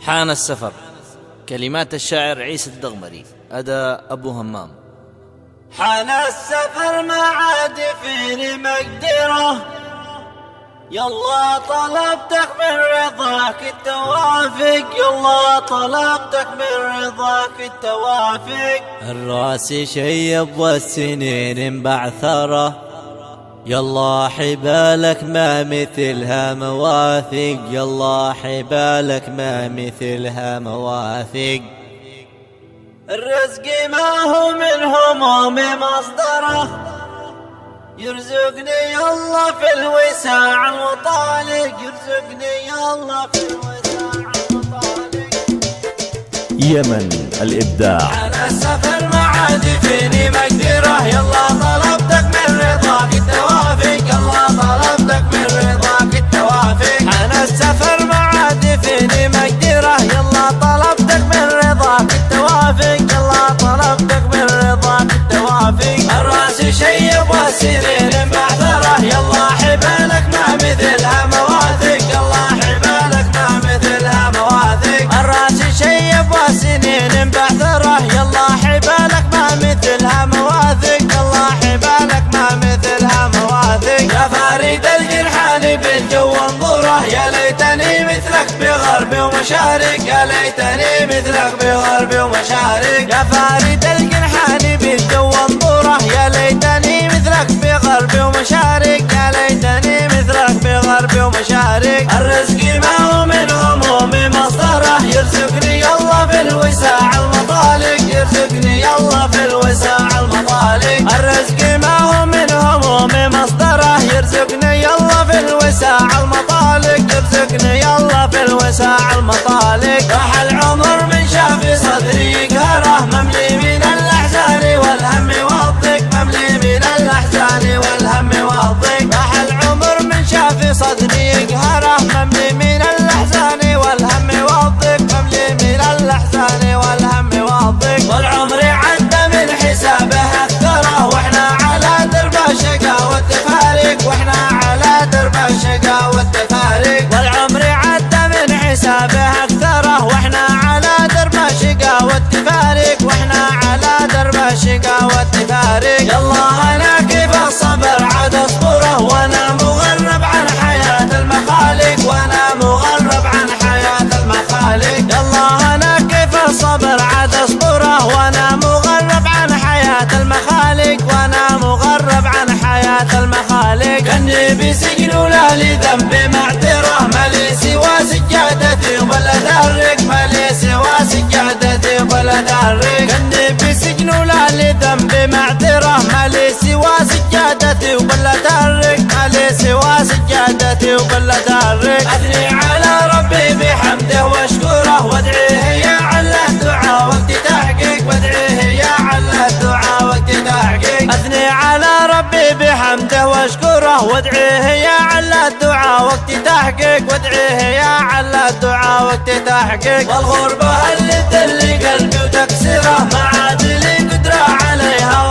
حان السفر. كلمات الشاعر عيسى الدغمري، أداء أبو همام. حان السفر ما عاد فيني مقدره، يلا طلبتك من رضاك التوافق، يلا طلبتك من رضاك التوافق. الراس شيب والسنين بعثره، يلا حبالك ما مثلها مواثق، يلا حبالك ما مثلها مواثق. الرزق ما هو من هموم مصدره، يرزقني الله في الوساع المطالق، يرزقني الله في الوساع المطالق. يمن الإبداع. على السفر ما عاد فيني مقدره، يلا طلبتك من رضاك التوافق، يلا طلبتك من رضاك التوافق. على السفر ما عاد فيني مقدره، يلا طلبتك من رضاك التوافق، يلا طلبتك من رضاك التوافق. الراس شيب والسنين بعثره، يلا حبالك ما مثلها مواثق، يلا حبالك ما مثلها مواثق. الراس شيب والسنين بعثره، يلا حبالك ما مثلها مواثق، يلا حبالك ما مثلها مواثق. يا فارد الجرحان بالجو انظره، يا ليتني مثلك بغرب ومشارق، يا ليتني مثلك بغرب ومشارق. يا فارد الجرحان بالجو انظره، يا ليتني مثلك بغرب ومشارق، يا ليتني مثلك بغرب ومشارق. الرزق ما هو من هموم مصدره، يرزقني الله في الوساع المطالق، يرزقني الله في الوساع المطالق. الرزق ما هو من هموم مصدره، يرزقني الله في الوساع المطالق، يرزقني الله في الوساع المطالق. راح العمر من شاف صدري يقهره، مملي من الاحزان والهم والضيق، مملي من الاحزان والهم والضيق. راح العمر من شاف صدري يقهره، مملي من الاحزان والهم والضيق، مملي من الاحزان والهم والضيق. والعمر عدى من حسابه اكثره، واحنا على درب الشقا والتفاريق، واحنا على درب الشقا والتفاريق. والعمر عدى من حسابه اكثره، واحنا على درب الشقا والتفاريق، واحنا على درب الشقا والتفاريق. يلا انا كيف الصبر عاد اصبره، وانا مغرب عن حياة المخالق، وانا مغرب عن حياة المخالق. يلا انا كيف الصبر عاد اصبره، وانا مغرب عن حياة المخالق، وانا مغرب عن حياة المخالق. كني بسجن ولا لذنب معتره، ما لي سوى سجادتي ولا درك، ما لي سوى سجادتي ولا درك. كني بسجن ولا لذنب معتره، ما لي سوى سجادتي ولا درك، ما لي سوى سجادتي ولا درك. اثني على ربي بحمده واشكره، وادعيه يا على الدعاء وقت تحقيق، وادعيه يا على الدعاء وقت تحقيق. اثني على ربي بحمده واشكره، وادعيه يا على الدعاء وقت تحقيق، وادعيه يا على الدعاء وقت تحقيق. والغربة اللي تدلي قلبي وتكسره، ما عاد لي قدرة عليها